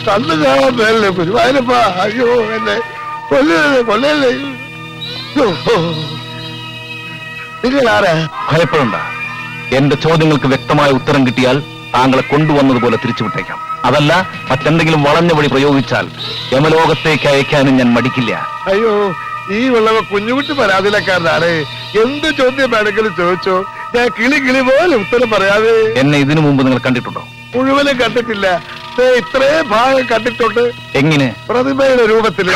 കണ്ണു കാണാൻ പേരല്ലേ ഗുരുവായൂരപ്പ. അയ്യോ എന്നെ കൊല്ലല്ലേ കൊല്ലല്ലേ. നിങ്ങൾ ആരാ? ഭയപ്പെടണ്ട. എന്റെ ചോദ്യങ്ങൾക്ക് വ്യക്തമായ ഉത്തരം കിട്ടിയാൽ താങ്കളെ കൊണ്ടുവന്നതുപോലെ തിരിച്ചുവിട്ടേക്കാം. അതല്ല മറ്റെന്തെങ്കിലും വളഞ്ഞ വഴി പ്രയോഗിച്ചാൽ യമലോകത്തേക്ക് അയക്കാനും ഞാൻ മടിക്കില്ല. അയ്യോ ഈ വെള്ളവ കുഞ്ഞുകുട്ടി പരാതിയിലക്കാരനാണ്. എന്ത് ചോദ്യം വേണമെങ്കിലും ചോദിച്ചോ, ഞാൻ കിളി പോലെ ഉത്തരം പറയാതെ. എന്നെ ഇതിനു മുമ്പ് നിങ്ങൾ കണ്ടിട്ടുണ്ടോ? മുഴുവനും കണ്ടിട്ടില്ല, ഇത്രയും ഭാഗം കണ്ടിട്ടുണ്ട്. എങ്ങനെ? പ്രതിമയുടെ രൂപത്തില്.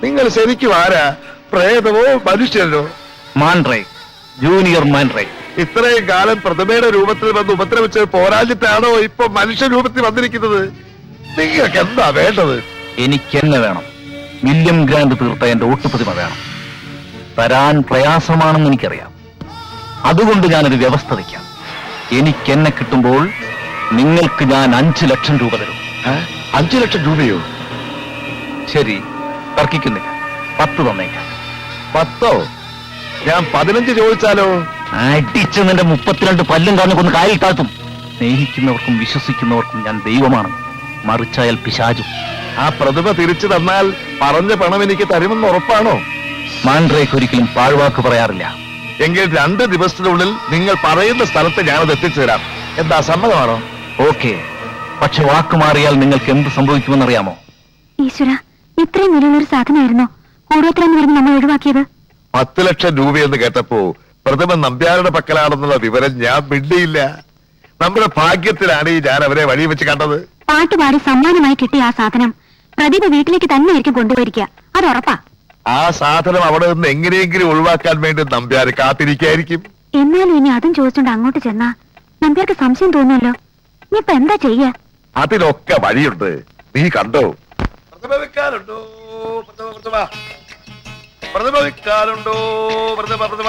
നിങ്ങൾ ശരിക്കും ആരാ? പ്രേതമോ മനുഷ്യനോ? മാൻറേ, ജൂനിയർ മാൻറേ. ഇത്രയും കാലം പ്രതിമയുടെ രൂപത്തിൽ വന്ന് ഉപദ്രവിച്ചത് പോരാഞ്ഞിട്ടാണോ ഇപ്പൊ മനുഷ്യ രൂപത്തിൽ വന്നിരിക്കുന്നത്? നിങ്ങൾക്ക് എന്താ വേണ്ടത്? എനിക്കെന്നെ വേണം. വില്യം ഗ്രാൻഡ് തീർത്ത എന്റെ ഒട്ടുപ്രതിമ വേണം. തരാൻ പ്രയാസമാണെന്ന് എനിക്കറിയാം. അതുകൊണ്ട് ഞാനൊരു വ്യവസ്ഥ വയ്ക്കാം. എനിക്കെന്നെ കിട്ടുമ്പോൾ നിങ്ങൾക്ക് ഞാൻ 5 ലക്ഷം രൂപ തരും. 5 ലക്ഷം രൂപയോ? ശരി, തർക്കിക്കുന്നില്ല. 10 തന്നേക്കാം. 10? ഞാൻ 15 ചോദിച്ചാലോ? അടിച്ച് നിന്റെ 32 പല്ലും കാഞ്ഞു കൊന്ന് കായൽ താഴ്ത്തും. സ്നേഹിക്കുന്നവർക്കും വിശ്വസിക്കുന്നവർക്കും ഞാൻ ദൈവമാണ്, മറിച്ചായാൽ പിശാചും. ആ പ്രതിമ തിരിച്ചു തന്നാൽ പറഞ്ഞ പണം എനിക്ക് തരുമെന്ന് ഉറപ്പാണോ? മാൻഡ്രേക്ക് ഒരിക്കലും പാഴ്വാക്ക് പറയാറില്ല. എങ്കിൽ 2 ദിവസത്തിനുള്ളിൽ നിങ്ങൾ പറയുന്ന സ്ഥലത്ത് ഞാനത് എത്തിച്ചു തരാം. എന്താ, സമ്മതമാണോ? ഓക്കെ, പക്ഷെ വാക്ക് മാറിയാൽ നിങ്ങൾക്ക് എന്ത് സംഭവിക്കുമെന്നറിയാമോ? ഈശ്വര, ഇത്രയും വിലയുള്ളൊരു സാധനമായിരുന്നോ കൂടോത്രം പറഞ്ഞ് നമ്മൾ ഒഴിവാക്കിയത്? 10 ലക്ഷം രൂപയെന്ന് കേട്ടപ്പോ പ്രതിമ നമ്പ്യാരുടെ പക്കലാണെന്നുള്ള വിവരം ഞാൻ മിണ്ടിയില്ല. നമ്മുടെ ഭാഗ്യത്തിലാണ് ഞാൻ അവരെ വഴി വെച്ച് കണ്ടത്. പാട്ടുപാടി സമ്മാനമായി കിട്ടിയ ആ സാധനം പ്രതിഭ വീട്ടിലേക്ക് തന്നെയായിരിക്കും കൊണ്ടുപോയിരിക്കുക, അത് ഉറപ്പാ. ആ സാധനം അവിടെ നിന്ന് എങ്ങനെയെങ്കിലും ഒഴിവാക്കാൻ വേണ്ടി നമ്പ്യാര് കാത്തിരിക്കായിരിക്കും. എന്നാലും ഇനി അതും ചോദിച്ചോണ്ട് അങ്ങോട്ട് ചെന്നാ നമ്പ്യാർക്ക് സംശയം തോന്നുമല്ലോ. നീ ഇപ്പൊ എന്താ ചെയ്യാ? അതിലൊക്കെ വഴിയുണ്ട്, നീ കണ്ടോ. പ്രതിമ വിൽക്കാനുണ്ടോ? പ്രതിമ വിൽക്കാനുണ്ടോ? പ്രതിമ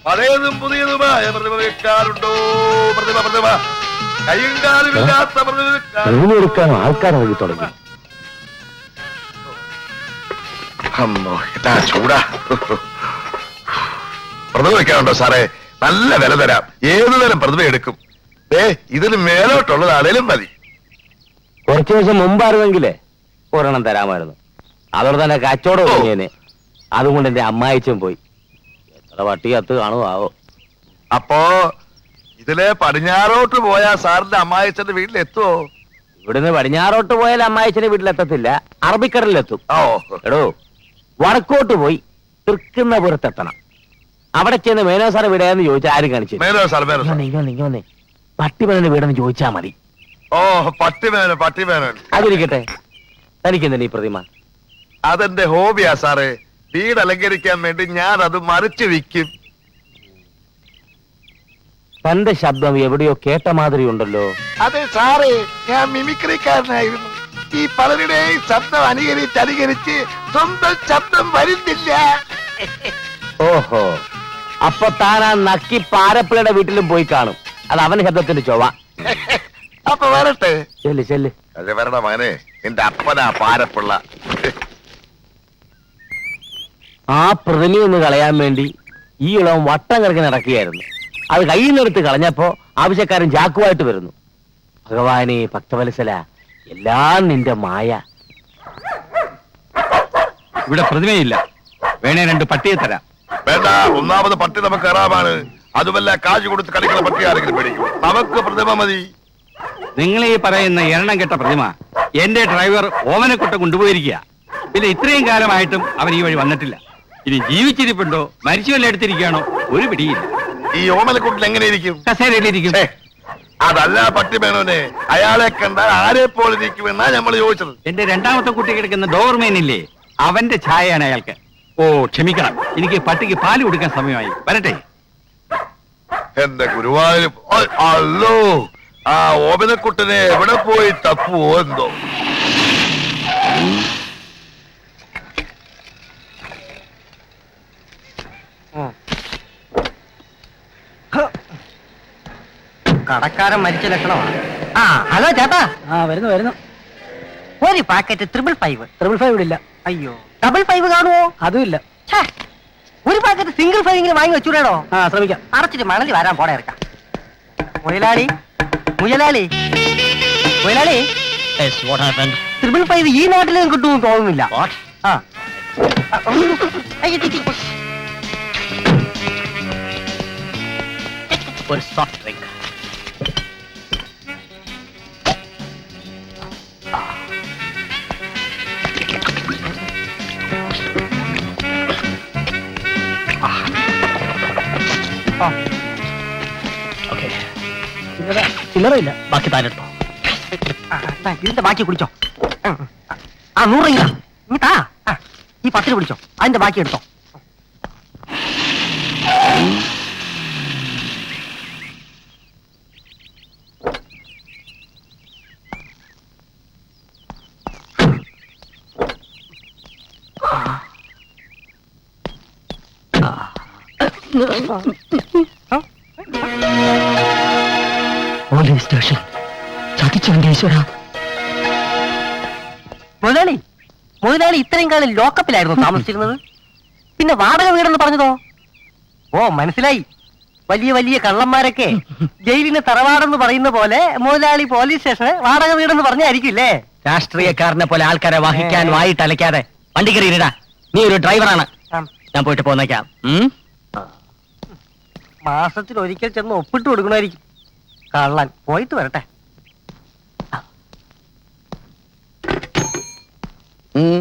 പഴയതും പുതിയതുമായ പ്രതിമ വിൽക്കാനുണ്ടോ? പ്രതിമ കയ്യും കാലും ഇല്ലാത്ത പ്രതിമ എടുക്കാൻ ആൾക്കാരായി തുടങ്ങി. അമ്മോ, ഇതാ ചൂടാ. പ്രതിമ വെക്കാനുണ്ടോ സാറേ? നല്ല വില തരാം. ഏതു തരം പ്രതിമ എടുക്കും? ഇതിന് മേലോട്ടുള്ളതാണേലും മതി. കുറച്ചു ദിവസം മുമ്പായിരുന്നെങ്കിലേ ഒരെണ്ണം തരാമായിരുന്നു. അതോടെ തന്നെ കച്ചവടം തുടങ്ങിയേനെ. അതുകൊണ്ട് എന്റെ അമ്മായിച്ചും പോയി. എത്ര വട്ടി കത്ത് കാണുമാവോ. അപ്പോ ഇതിലെ പടിഞ്ഞാറോട്ട് പോയാ സാറിന്റെ അമ്മായിച്ചന്റെ വീട്ടിലെത്തുവോ? ഇവിടുന്ന് പടിഞ്ഞാറോട്ട് പോയാൽ അമ്മായിച്ചന്റെ വീട്ടിലെത്തത്തില്ല, അറബിക്കടലിലെത്തും. എടോ, വടക്കോട്ട് പോയി തൃക്കുന്നപുരത്തെത്തണം. അവിടെ ചെന്ന് മേനോ സാർ വീടാന്ന് ചോദിച്ചാൽ ആരും കാണിച്ചു വന്നേ. പട്ടിമേനന്റെ വീടെന്ന് ചോദിച്ചാ മതി. ഓ, പട്ടിമേനൻ. അതിരിക്കട്ടെ, തനിക്കെന്താ ഈ പ്രതിമ? അതെന്റെ ഹോബിയാ സാറേ. വീട് അലങ്കരിക്കാൻ വേണ്ടി ഞാൻ അത് മറിച്ചു വിൽക്കും. തന്റെ ശബ്ദം എവിടെയോ കേട്ട മാതിരി ഉണ്ടല്ലോ. അതെ സാറേ, ഞാൻ മിമിക്രിക്കാരനായിരുന്നു. ഈ പലരുടെയും ശബ്ദം അനുകരിച്ച് സ്വന്തം ശബ്ദം വരുന്നില്ല. ഓഹോ, അപ്പൊ താൻ ആ നക്കി പാരപ്പിളയുടെ വീട്ടിലും പോയി കാണും. അത് അവന്റെ ശബ്ദത്തിന്റെ ചൊവ്വ. അപ്പൊ വരട്ടെ. ചെല്ല്. അതെ, വരണ മകനെ, നിന്റെ അപ്പനാ പാരപ്പിള്ള. ആ പ്രതിമയൊന്ന് കളയാൻ വേണ്ടി ഈ ഇളവൻ വട്ടം കിടക്കി നടക്കുകയായിരുന്നു. അത് കയ്യിൽ നിന്നെടുത്ത് കളഞ്ഞപ്പോ ആവശ്യക്കാരൻ ചാക്കുമായിട്ട് വരുന്നു. ഭഗവാനെ ഭക്തവത്സല, എല്ലാം നിന്റെ മായ. ഇവിടെ പ്രതിമയില്ല, വേണേ 2 പട്ടിയെ തരാം. വേണ്ട, ഒന്നാമത് പട്ടി നമുക്ക് കറാമാണ്. അതുമല്ല, കാശ് കൊടുത്ത് കളിക്കുന്ന പട്ടി ആരെങ്കിലും പേടിക്കും. നമുക്ക് പ്രതിമ മതി. നിങ്ങൾ ഈ പറയുന്ന എണ്ണം കെട്ട പ്രതിമ എന്റെ ഡ്രൈവർ ഓമനക്കുട്ട കൊണ്ടുപോയിരിക്കുക. പിന്നെ ഇത്രയും കാലമായിട്ടും അവൻ ഈ വഴി വന്നിട്ടില്ല. ഇനി ജീവിച്ചിരിപ്പുണ്ടോ മരിച്ചു വല്ല എടുത്തിരിക്കുകയാണോ ഒരു പിടിയില്ല. ഈ ഓമനക്കുട്ടൻ എങ്ങനെയിരിക്കും? കസേരയിലിരിക്കും. അതല്ല പട്ടിമേനോനെ, അയാളെ കണ്ടാൽ ആരെ പോലെ ഇരിക്കുമെന്നാ നമ്മൾ ചോദിച്ചത്. എന്റെ 2ാമത്തെ കുട്ടി കിടക്കുന്ന ഡോർമേനില്ലേ, അവന്റെ ഛായയാണ് അയാൾക്ക്. ഓ ക്ഷമിക്കണം, എനിക്ക് പട്ടിക്ക് പാല് കൊടുക്കാൻ സമയമായി. വരട്ടെ. എന്റെ ഗുരുവായൂർ, അല്ലോ, ആ ഓമനക്കുട്ടനെ എവിടെ പോയി തപ്പുവോ എന്തോ. കടക്കാരൻ മരിച്ച ലക്ഷണമാണ്. ആ ഹലോ ചേട്ടാ. വരുന്നു. ഒരു പാക്കറ്റ് 555 ഇല്ല. അയ്യോ, 555 കാണുമോ? അതുമില്ല. ഒരു പാക്കറ്റ് സിംഗിൾ 5 വാങ്ങി വെച്ചൂടോ? ശ്രമിക്കാം. അടച്ചിട്ട് മണലി വരാൻ പോടെ ഇറക്കാം. മുയലാളി മുതലാളി ട്രിപ്പിൾ 5 ഈ നാട്ടിലും കിട്ടുമെന്ന് തോന്നുന്നില്ല. ആ. അയ്യോ, ഒരു സോഫ്റ്റ് ഡ്രിങ്ക്. ചില്ലറയില്ല, ബാക്കി താനെടുത്തോ. ഇതിന്റെ ബാക്കി കുടിച്ചോ. 100 രൂപ ഇങ്ങട്ടാ. ഈ 10 രൂപ പിടിച്ചോ, അതിന്റെ ബാക്കി എടുത്തോ. പോലീസ് സ്റ്റേഷൻ ചതിച്ചവന്റെ ഈശ്വര. മുതലാളി മുതലാളി ഇത്രയും കാലം ലോക്കപ്പിലായിരുന്നു താമസിച്ചിരുന്നത്. പിന്നെ വാടക വീടെന്ന് പറഞ്ഞതോ? ഓ, മനസ്സിലായി. വലിയ വലിയ കള്ളന്മാരൊക്കെ ജയിലിന് തറവാടെന്ന് പറയുന്ന പോലെ മുതലാളി പോലീസ് സ്റ്റേഷന് വാടക വീടെന്ന് പറഞ്ഞായിരിക്കില്ലേ? രാഷ്ട്രീയക്കാരനെ പോലെ ആൾക്കാരെ വഹിക്കാൻ വായിട്ട് അലയ്ക്കാതെ വണ്ടി കയറിയിടാ. നീ ഒരു ഡ്രൈവറാണ്, ഞാൻ പോയിട്ട് പോന്നേക്കാം. മാസത്തിൽ ഒരിക്കൽ ചെന്ന് ഒപ്പിട്ട് കൊടുക്കണമായിരിക്കും. കള്ളൻ പോയിട്ട് വരട്ടെ.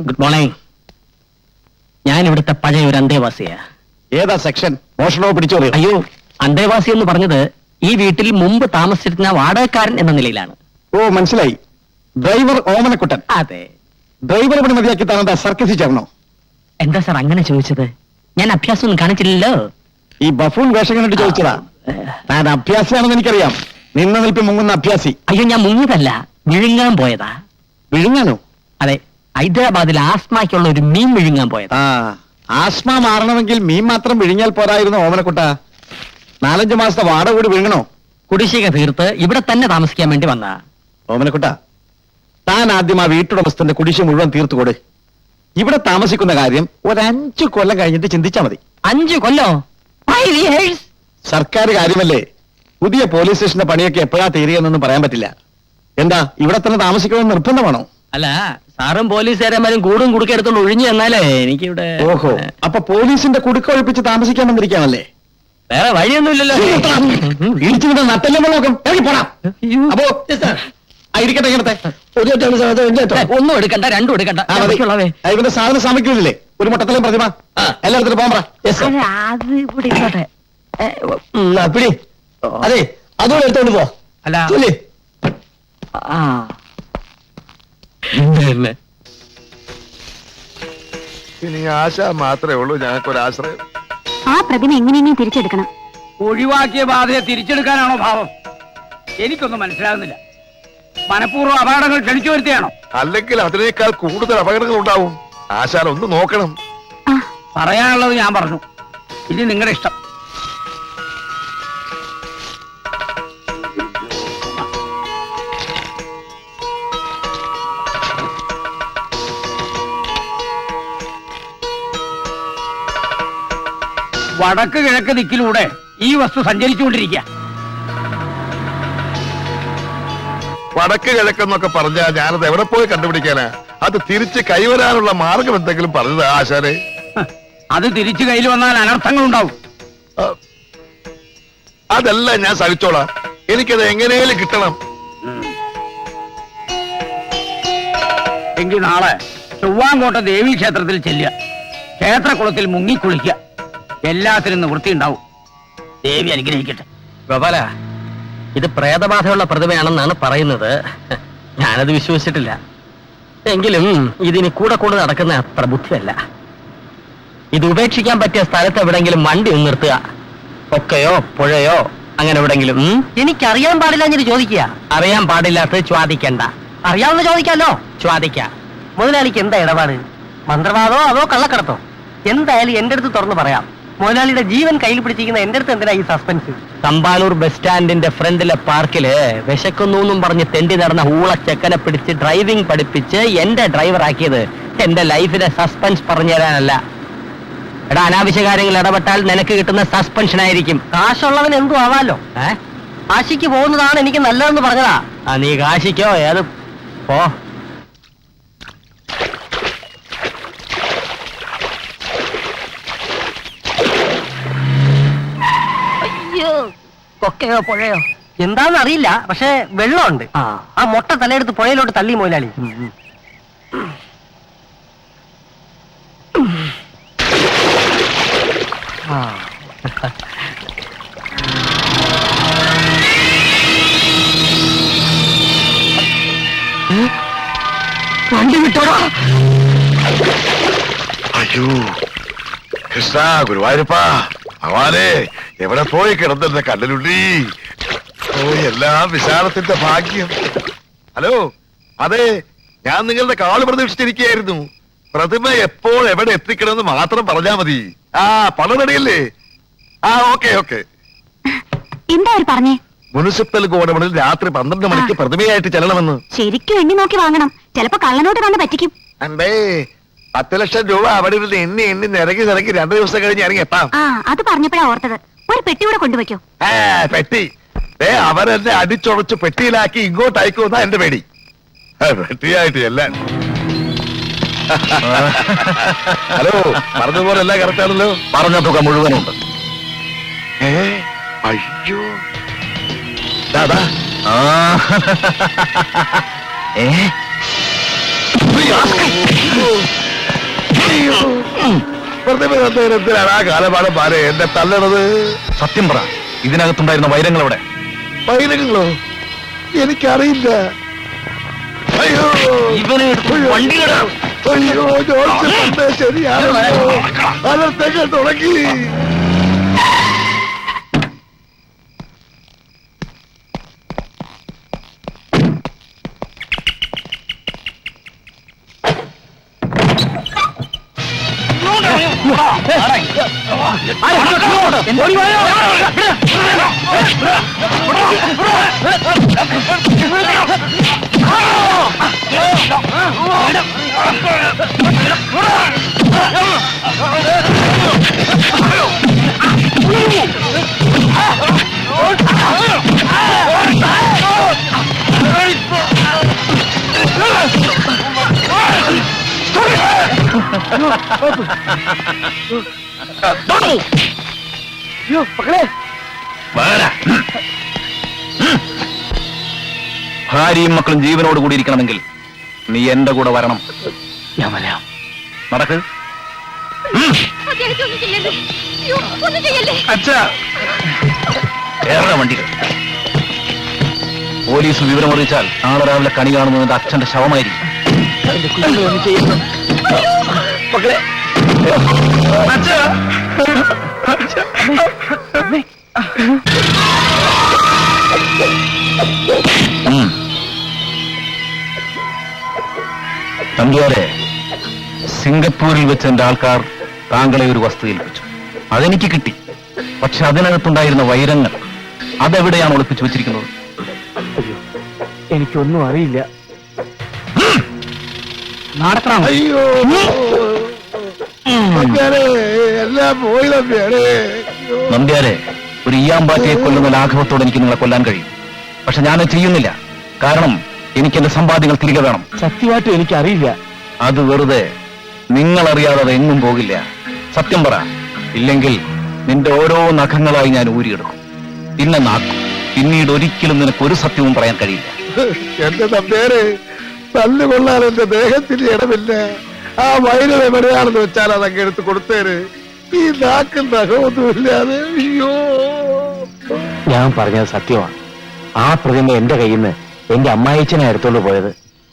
Good morning. ഞാൻ ഇവിടുത്തെ പഴയ ഒരു അന്തേവാസിയാ. ഏതാ സെക്ഷൻ? മോഷണോ പിടിച്ചോ? അയ്യോ, അന്തേവാസി എന്ന് പറഞ്ഞത് ഈ വീട്ടിൽ മുമ്പ് താമസിച്ചിരുന്ന വാടകക്കാരൻ എന്ന നിലയിലാണ്. ഓ, മനസ്സിലായി. ഡ്രൈവർ ഓമനക്കുട്ടൻ. അതെ. ഡ്രൈവർ ഇവിടെ മതിയാക്കി താനെന്താ സർക്കസിൽ ചേർന്നോ? എന്താ സാർ അങ്ങനെ ചോദിച്ചത്? ഞാൻ അഭ്യാസമൊന്നും കാണിച്ചില്ലല്ലോ. ഈ ബഫൂൺ വേഷം കണ്ടിട്ട് ചോദിച്ചതാ. താൻ അഭ്യാസിയാണെന്ന് എനിക്കറിയാം. നിന്ന നിൽപ്പ് മുങ്ങുന്ന അഭ്യാസി. അയ്യോ, ഞാൻ മുങ്ങിയതല്ല, വിഴുങ്ങാൻ പോയതാ. വിഴുങ്ങാനോ? അതെ, ഹൈദരാബാദിൽ ആസ്മയ്ക്കുള്ള ഒരു മീൻ വിഴുങ്ങാൻ പോയതാ. ആസ്മ മാറണമെങ്കിൽ മീൻ മാത്രം വിഴുങ്ങിയാൽ പോരായിരുന്നു ഓമനക്കുട്ട. 4-5 മാസത്തെ വാടക കൂടി വിഴുങ്ങണോ? കുടിശ്ശിക തീർത്ത് ഇവിടെ തന്നെ താമസിക്കാൻ വേണ്ടി വന്നാ. ഓമനക്കുട്ട, താൻ ആദ്യം ആ വീട്ടുടമസ്ഥന്റെ കുടിശ്ശിക മുഴുവൻ തീർത്തുകൊട്. ഇവിടെ താമസിക്കുന്ന കാര്യം 5 കൊല്ലം കഴിഞ്ഞിട്ട് ചിന്തിച്ചാ മതി. 5 കൊല്ലോ? 5 years? സർക്കാർ കാര്യമല്ലേ. പുതിയ പോലീസ് സ്റ്റേഷന്റെ പണിയൊക്കെ എപ്പോഴാ തീരുകയെന്നൊന്നും പറയാൻ പറ്റില്ല. എന്താ ഇവിടെ തന്നെ താമസിക്കണമെന്ന് നിർബന്ധമാണോ? അല്ല, സാറും പോലീസുകാരന്മാരും കൂടും കുടുക്കെടുത്തോണ്ട് ഒഴിഞ്ഞു എന്നാലേ എനിക്കിവിടെ. ഓഹോ, അപ്പൊ പോലീസിന്റെ കുടുക്കൊഴിപ്പിച്ച് താമസിക്കാൻ വന്നിരിക്കുകയാണല്ലേ? വേറെ വഴിയൊന്നുമില്ലല്ലോ. ഇടിച്ചിട്ട് നട്ടല്ലേ നോക്കും. പോടാ. അപ്പോ ഇരിക്കട്ടെ, ഇങ്ങനത്തെ ഒന്നും എടുക്കണ്ട, രണ്ടും എടുക്കണ്ട. ഇവന്റെ സാധനം സമിക്കുന്നില്ലേ? ഒരു മുട്ടത്തിലും പ്രതിമ എല്ലായിടത്തിലും പോകാൻ പറ. അത് ഇവിടെ ഇരുന്നോട്ടെ. പിടി. അതെ, അതുകൂടെ എടുത്തോണ്ട് പോ. അല്ല, ചൊല്ലി. ആ ഇനി ആശ മാത്രമേ ഉള്ളൂ ഞങ്ങൾക്കൊരാശ്രയം. ആ പ്രതിമ എങ്ങനെയെങ്കിലും തിരിച്ചെടുക്കണം. ഒഴിവാക്കിയ ബാധയെ തിരിച്ചെടുക്കാനാണോ ഭാവം? എനിക്കൊന്നും മനസ്സിലാകുന്നില്ല. മനഃപൂർവ്വം അപകടങ്ങൾ ക്ഷണിച്ചു വരുത്തിയാണോ? അല്ലെങ്കിൽ അതിനേക്കാൾ കൂടുതൽ അപകടങ്ങൾ ഉണ്ടാവും. ആശാൻ ഒന്ന് നോക്കണം. ആ, പറയാനുള്ളത് ഞാൻ പറഞ്ഞു. ഇനി നിങ്ങളുടെ ഇഷ്ടം. വടക്ക് കിഴക്ക് ദിക്കിലൂടെ ഈ വസ്തു സഞ്ചരിച്ചുകൊണ്ടിരിക്കുക. വടക്ക് കിഴക്കെന്നൊക്കെ പറഞ്ഞാ ഞാനത് എവിടെ പോയി കണ്ടുപിടിക്കാനാ? അത് തിരിച്ച് കൈവരാനുള്ള മാർഗം എന്തെങ്കിലും പറഞ്ഞത് ആശാനെ? അത് തിരിച്ചു കയ്യിൽ വന്നാൽ അനർത്ഥങ്ങൾ ഉണ്ടാവും. അതല്ല, ഞാൻ സഹിച്ചോളാം. എനിക്കത് എങ്ങനെയും കിട്ടണം. എങ്കിൽ നാളെ ചൊവ്വാങ്കോട്ട ദേവീ ക്ഷേത്രത്തിൽ ചെല്ലുക. ക്ഷേത്രകുളത്തിൽ മുങ്ങിക്കുളിക്കുക. എല്ലാത്തിനും നിവൃത്തി ഉണ്ടാവും. ദേവി അനുഗ്രഹിക്കട്ടെ. ഗോപാല, ഇത് പ്രേതബാധയുള്ള പ്രതിമയാണെന്നാണ് പറയുന്നത്. ഞാനത് വിശ്വസിച്ചിട്ടില്ല. എങ്കിലും ഇതിന് കൂടെ കൊണ്ട് നടക്കുന്ന അത്ര ബുദ്ധിയല്ല. ഇത് ഉപേക്ഷിക്കാൻ പറ്റിയ സ്ഥലത്ത് എവിടെങ്കിലും വണ്ടി ഒന്ന് നിർത്തുക. ഒക്കെയോ പുഴയോ അങ്ങനെ എവിടെങ്കിലും. എനിക്കറിയാൻ പാടില്ല ഞാൻ ചോദിക്കുക. അറിയാൻ പാടില്ലാത്തത് ചോദിക്കണ്ട. അറിയാവുന്ന ചോദിക്കാലോ. ചോദിക്കാം. മുതലാളിക്ക് എന്താ ഇടപാട്? മന്ത്രവാദോ അതോ കള്ളക്കടത്തോ? എന്തായാലും എന്റെ അടുത്ത് തുറന്നു പറയാം. മുതലാളിയുടെ ജീവൻ കയ്യിൽ പിടിച്ചിരിക്കുന്ന എന്റെ അടുത്ത് എന്തിനാ ഈ സസ്പെൻസ്? തമ്പാനൂർ ബസ് സ്റ്റാൻഡിന്റെ ഫ്രണ്ടിലെ പാർക്കില് വിശക്കുന്നു പറഞ്ഞ് തെണ്ടി നടന്ന ഊളച്ചെക്കനെ പിടിച്ച് ഡ്രൈവിംഗ് പഠിപ്പിച്ച് എന്റെ ഡ്രൈവർ ആക്കിയത് എന്റെ ലൈഫിലെ സസ്പെൻസ് പറഞ്ഞു തരാനല്ല. എടാ, അനാവശ്യ കാര്യങ്ങൾ ഇടപെട്ടാൽ നിനക്ക് കിട്ടുന്ന സസ്പെൻഷൻ ആയിരിക്കും. കാശുള്ളവൻ എന്തു ആവാലോ. ആശിക്ക് പോകുന്നതാണ് എനിക്ക് നല്ലതെന്ന് പറഞ്ഞതാ. ആ നീ കാശിക്കോ ഏത് പോ. അയ്യോ, കൊക്കയോ പുഴയോ എന്താന്ന് അറിയില്ല, പക്ഷെ വെള്ളമുണ്ട്. ആ മുട്ട തലയെടുത്ത് പുഴയിലോട്ട് തള്ളി മുതലാളി. വണ്ടി വിട്ടോടാ. അയ്യോ കൃഷ്ണ ഗുരുവായൂരപ്പ ഭഗവാനെ, എവിടെ പോയി കിടന്നിരുന്ന കല്ലിലുള്ളി. ഓ, എല്ലാം വിശാലത്തിന്റെ ഭാഗ്യം. ഹലോ, അതെ, ഞാൻ നിങ്ങളുടെ കാള് പ്രതീക്ഷിച്ചിരിക്കുകയായിരുന്നു. പ്രതിമ എപ്പോൾ എവിടെ എത്തിക്കണമെന്ന് മാത്രം പറഞ്ഞാ മതി. ആ, പണം റെഡിയല്ലേ? ആ, ഓക്കെ ഓക്കെ. എന്താ അവര് പറഞ്ഞേ? മുനിസിപ്പൽ ഗോഡൌണിൽ രാത്രി 12 മണിക്ക് പ്രതിമയായിട്ട് ചെല്ലണമെന്ന്. ശരിക്കും എണ്ണി നോക്കി വാങ്ങണം, ചിലപ്പോ കള്ളനോട്ട് വന്ന് പറ്റിക്കും. അണ്ടേ, 10 ലക്ഷം രൂപ അവിടെ ഇരുന്ന് എണ്ണി എണ്ണി നിരക്കി 2 ദിവസം കഴിഞ്ഞ് ഇറങ്ങി എത്താം. ആ, അത് പറഞ്ഞപ്പോഴാ ഓർത്തത്. ഒരു പെട്ടി കൂടെ കൊണ്ടുവയ്ക്കോ. പെട്ടി അവരെന്നെ അടിച്ചുടച്ച് പെട്ടിയിലാക്കി ഇങ്ങോട്ട് അയക്കുമെന്നാ എന്റെ പേടി. പെട്ടിയായിട്ട് എല്ലാം. ഹലോ, പറഞ്ഞതുപോലെ എല്ലാം കറക്റ്റ് ആണല്ലോ? പറഞ്ഞ തുക മുഴുവനുണ്ട്. അയ്യോ, ദാ. ആ. ഏ? പ്രതിമ എന്തിനാണ് ആ കാലപാഠം പാരെ എന്നെ തല്ലണത്? സത്യം പറ, ഇതിനകത്തുണ്ടായിരുന്ന വൈരങ്ങൾ എവിടെ? വൈരങ്ങളോ? എനിക്കറിയില്ല. അയ്യോ, ഇവനെ വണ്ടിയിടാം. അയ്യോ, ജോർജ് പറഞ്ഞത് ശരിയാണല്ലോ. അലർത്തേക്ക് തുടങ്ങി. ഭാര്യയും മക്കളും ജീവനോട് കൂടി ഇരിക്കണമെങ്കിൽ നീ എന്റെ കൂടെ വരണം. ഞാൻ വരാം. നടക്ക്. ഏറെ വണ്ടികൾ. പോലീസ് വിവരമറിയിച്ചാൽ നാളെ രാവിലെ കണി കാണുന്നതിന്റെ അച്ഛന്റെ ശവമായിരിക്കും. മക്കളെ, നമ്പ്യാരെ, സിംഗപ്പൂരിൽ വെച്ച് എന്റെ ആൾക്കാർ താങ്കളെ ഒരു വസ്തു ഏൽപ്പിച്ചു. അതെനിക്ക് കിട്ടി. പക്ഷെ അതിനകത്തുണ്ടായിരുന്ന വൈരങ്ങൾ അതെവിടെയാണ് ഒളിപ്പിച്ചു വെച്ചിരിക്കുന്നത്? എനിക്കൊന്നും അറിയില്ല. നടക്കണം. അയ്യോ, എല്ലാം പോയി നമ്പ്യാരെ. നമ്പ്യാരെ, ഒരു ഈയാമ്പാറ്റയെ കൊല്ലുന്ന ലാഘവത്തോടെ എനിക്ക് നിങ്ങളെ കൊല്ലാൻ കഴിയും. പക്ഷെ ഞാനത് ചെയ്യുന്നില്ല. കാരണം എനിക്ക് എന്റെ സമ്പാദ്യങ്ങൾ തിരികെ വേണം. സത്യമായിട്ടും എനിക്കറിയില്ല. അത് വെറുതെ. നിങ്ങളറിയാതെ അത് എങ്ങും പോകില്ല. സത്യം പറ. ഇല്ലെങ്കിൽ നിന്റെ ഓരോ നഖങ്ങളായി ഞാൻ ഊരിയെടുക്കും. പിന്നെ നാക്കും. പിന്നീട് ഒരിക്കലും നിനക്ക് ഒരു സത്യവും പറയാൻ കഴിയില്ല. എന്റെ നമ്പ്യാരെ, തല്ലുകൊള്ളാൻ എന്റെ ദേഹത്തിന് ഇടമില്ല. ആ വൈരം എവിടെയാണെന്ന് വെച്ചാൽ അതങ്ങ് എടുത്ത് കൊടുത്തേര്. ഈ നാക്കും നഖമൊന്നുമില്ലാതെ. അയ്യോ, ഞാൻ പറഞ്ഞത് സത്യമാണ്. ആ പ്രതിമ എന്റെ കയ്യിൽ നിന്ന് എന്റെ അമ്മായിച്ചനെ എടുത്തോണ്ട് പോയത്